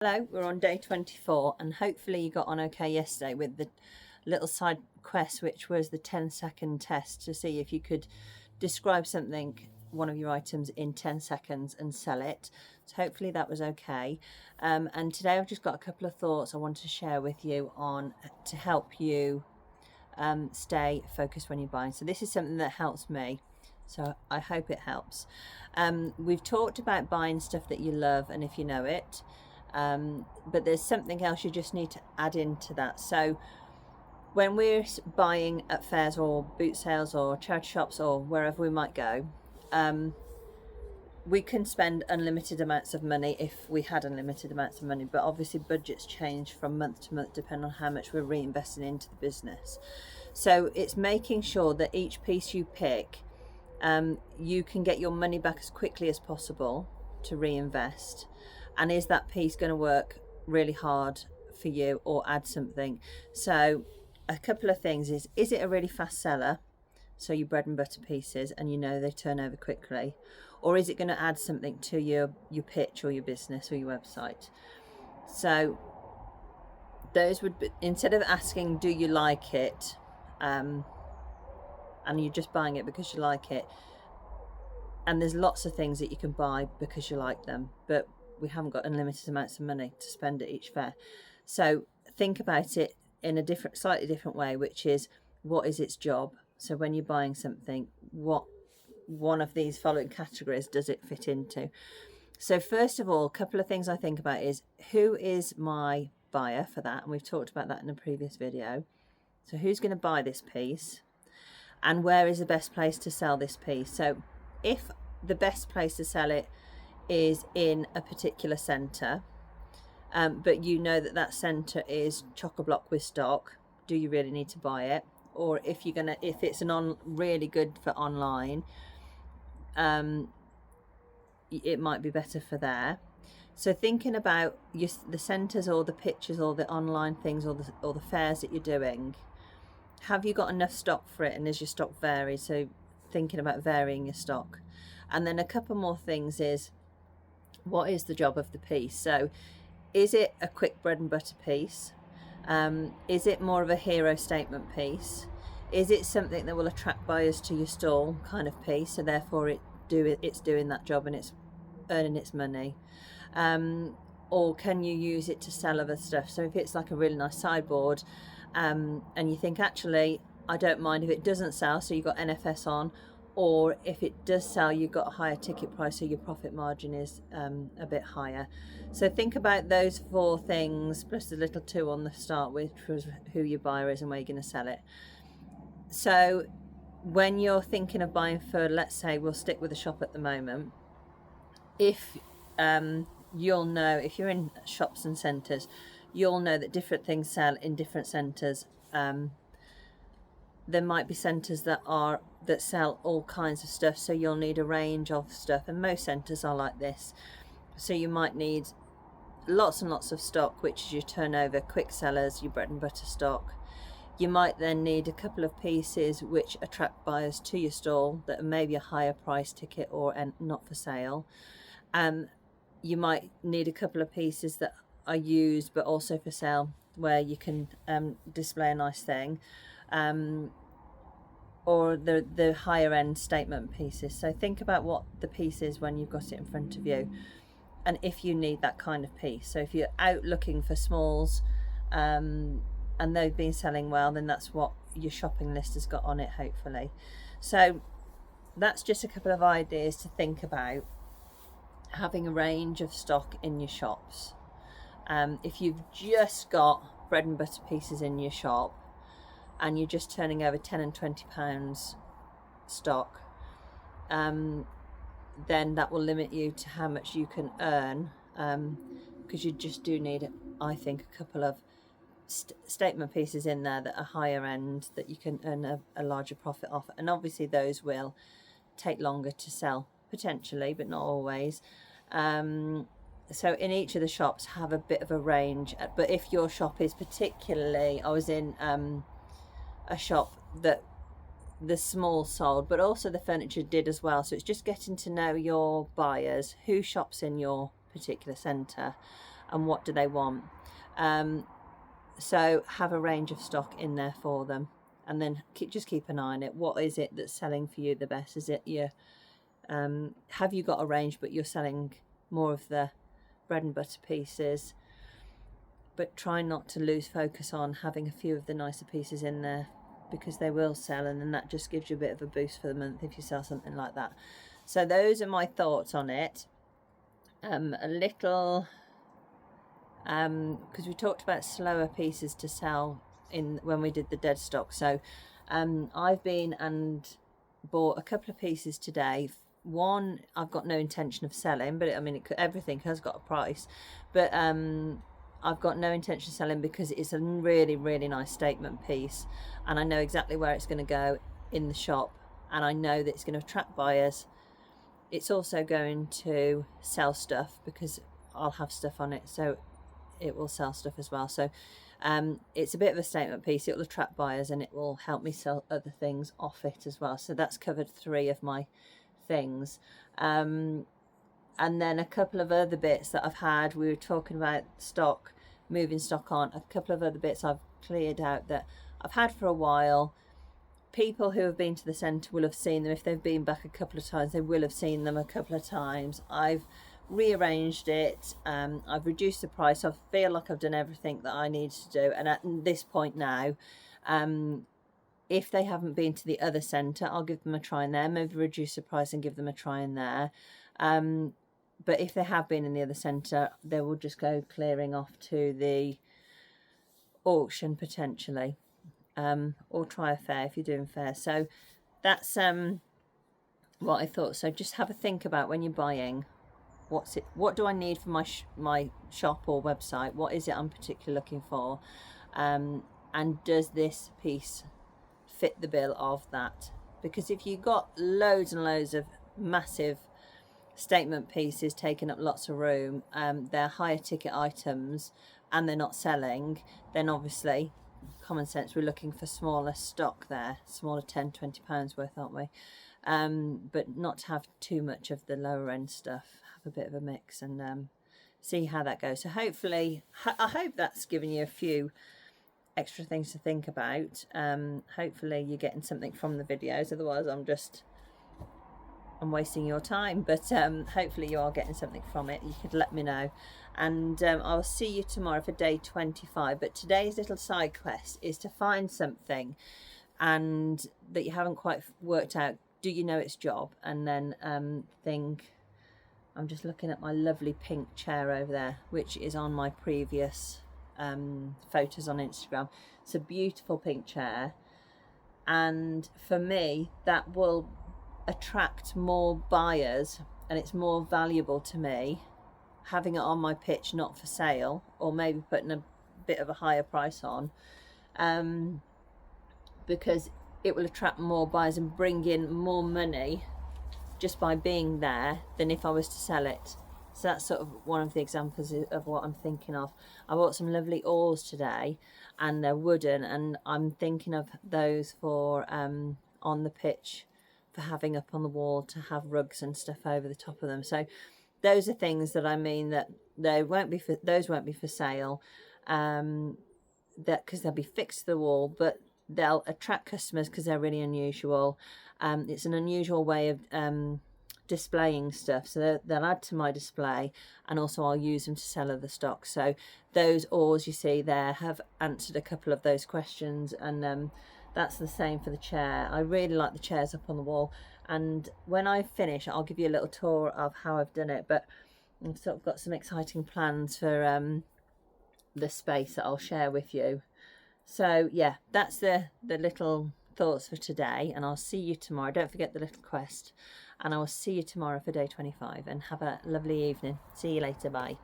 Hello, we're on day 24 and hopefully you got on okay yesterday with the little side quest, which was the 10-second test to see if you could describe something, one of your items, in 10 seconds and sell it. So hopefully that was okay. And today I've just got a couple of thoughts I want to share with you on to help you stay focused when you're buying. So this is something that helps me. So I hope it helps. We've talked about buying stuff that you love and if you know it. But there's something else you just need to add into that. So when we're buying at fairs or boot sales or charity shops or wherever we might go, we can spend unlimited amounts of money if we had unlimited amounts of money, but obviously budgets change from month to month depending on how much we're reinvesting into the business. So it's making sure that each piece you pick, you can get your money back as quickly as possible to reinvest. And is that piece going to work really hard for you or add something? So a couple of things is it a really fast seller, so your bread and butter pieces, and you know they turn over quickly, or is it going to add something to your pitch or your business or your website? So those would be, instead of asking do you like it, and you're just buying it because you like it, and there's lots of things that you can buy because you like them, but we haven't got unlimited amounts of money to spend at each fair. So think about it in a slightly different way, which is, what is its job? So when you're buying something, what one of these following categories does it fit into? So first of all, a couple of things I think about is, who is my buyer for that? And we've talked about that in a previous video. So who's going to buy this piece, and where is the best place to sell this piece? So if the best place to sell it is in a particular centre, but you know that centre is chock-a-block with stock, do you really need to buy it? Or if it's really good for online, it might be better for there. So thinking about the centres or the pictures or the online things or the fairs that you're doing, have you got enough stock for it, and is your stock varied? So thinking about varying your stock. And then a couple more things is, what is the job of the piece? So is it a quick bread and butter piece? Is it more of a hero statement piece? Is it something that will attract buyers to your stall kind of piece, so therefore it's doing that job and it's earning its money? Or can you use it to sell other stuff? So if it's like a really nice sideboard, and you think, actually I don't mind if it doesn't sell, so you've got NFS on, or if it does sell, you've got a higher ticket price, so your profit margin is a bit higher. So think about those four things, plus the little two on the start, which was who your buyer is and where you're going to sell it. So when you're thinking of buying for, let's say we'll stick with the shop at the moment, if you'll know, if you're in shops and centres, you'll know that different things sell in different centres. There might be centres that sell all kinds of stuff, so you'll need a range of stuff, and most centres are like this. So you might need lots and lots of stock, which is your turnover, quick sellers, your bread and butter stock. You might then need a couple of pieces which attract buyers to your stall that are maybe a higher price ticket or not for sale. You might need a couple of pieces that are used but also for sale, where you can display a nice thing. Or the higher end statement pieces. So think about what the piece is when you've got it in front of you, and if you need that kind of piece. So if you're out looking for smalls, and they've been selling well, then that's what your shopping list has got on it, hopefully. So that's just a couple of ideas to think about, having a range of stock in your shops. If you've just got bread and butter pieces in your shop and you're just turning over £10 and £20 stock, then that will limit you to how much you can earn, because you just do need, I think, a couple of statement pieces in there that are higher end, that you can earn a larger profit off. And obviously those will take longer to sell, potentially, but not always. So in each of the shops, have a bit of a range. But if your shop is particularly, I was in a shop that the small sold, but also the furniture did as well. So it's just getting to know your buyers, who shops in your particular centre, and what do they want. So have a range of stock in there for them, and then just keep an eye on it. What is it that's selling for you the best? Is it your have you got a range but you're selling more of the bread and butter pieces? But try not to lose focus on having a few of the nicer pieces in there, because they will sell, and then that just gives you a bit of a boost for the month if you sell something like that. So those are my thoughts on it. A little because we talked about slower pieces to sell in when we did the dead stock. So I've been and bought a couple of pieces today. One I've got no intention of selling, but I mean everything has got a price, but I've got no intention of selling because it's a really, really nice statement piece, and I know exactly where it's going to go in the shop, and I know that it's going to attract buyers. It's also going to sell stuff because I'll have stuff on it, so it will sell stuff as well. So it's a bit of a statement piece. It will attract buyers and it will help me sell other things off it as well. So that's covered 3 of my things. And then a couple of other bits that I've had, we were talking about stock, moving stock on, a couple of other bits I've cleared out that I've had for a while. People who have been to the centre will have seen them. If they've been back a couple of times, they will have seen them a couple of times. I've rearranged it, I've reduced the price. I feel like I've done everything that I need to do, and at this point now, if they haven't been to the other centre, I'll give them a try in there, maybe reduce the price and give them a try in there. But if they have been in the other centre, they will just go clearing off to the auction potentially, or try a fair if you're doing fair. So that's what I thought. So just have a think about when you're buying, what do I need for my shop or website? What is it I'm particularly looking for? And does this piece fit the bill of that? Because if you've got loads and loads of massive statement pieces taking up lots of room, they're higher ticket items and they're not selling, then obviously common sense, we're looking for smaller stock there, smaller £10-20 worth, aren't we? But not to have too much of the lower end stuff, have a bit of a mix, and see how that goes. So hopefully, I hope that's given you a few extra things to think about. Hopefully you're getting something from the videos, otherwise I'm wasting your time, but hopefully you are getting something from it. You could let me know, and I'll see you tomorrow for day 25. But today's little side quest is to find something and that you haven't quite worked out, do you know its job, and then think, I'm just looking at my lovely pink chair over there, which is on my previous photos on Instagram. It's a beautiful pink chair, and for me that will attract more buyers, and it's more valuable to me having it on my pitch, not for sale, or maybe putting a bit of a higher price on, because it will attract more buyers and bring in more money just by being there than if I was to sell it. So that's sort of one of the examples of what I'm thinking of. I bought some lovely oars today, and they're wooden, and I'm thinking of those for on the pitch, for having up on the wall, to have rugs and stuff over the top of them. So those are things that I mean that those won't be for sale, that because they'll be fixed to the wall, but they'll attract customers because they're really unusual. It's an unusual way of displaying stuff, so they'll add to my display, and also I'll use them to sell other stock. So those oars you see there have answered a couple of those questions, and that's the same for the chair. I really like the chairs up on the wall, and when I finish I'll give you a little tour of how I've done it, but I've sort of got some exciting plans for the space that I'll share with you. So yeah, that's the little thoughts for today, and I'll see you tomorrow. Don't forget the little quest, and I will see you tomorrow for day 25, and have a lovely evening. See you later. Bye.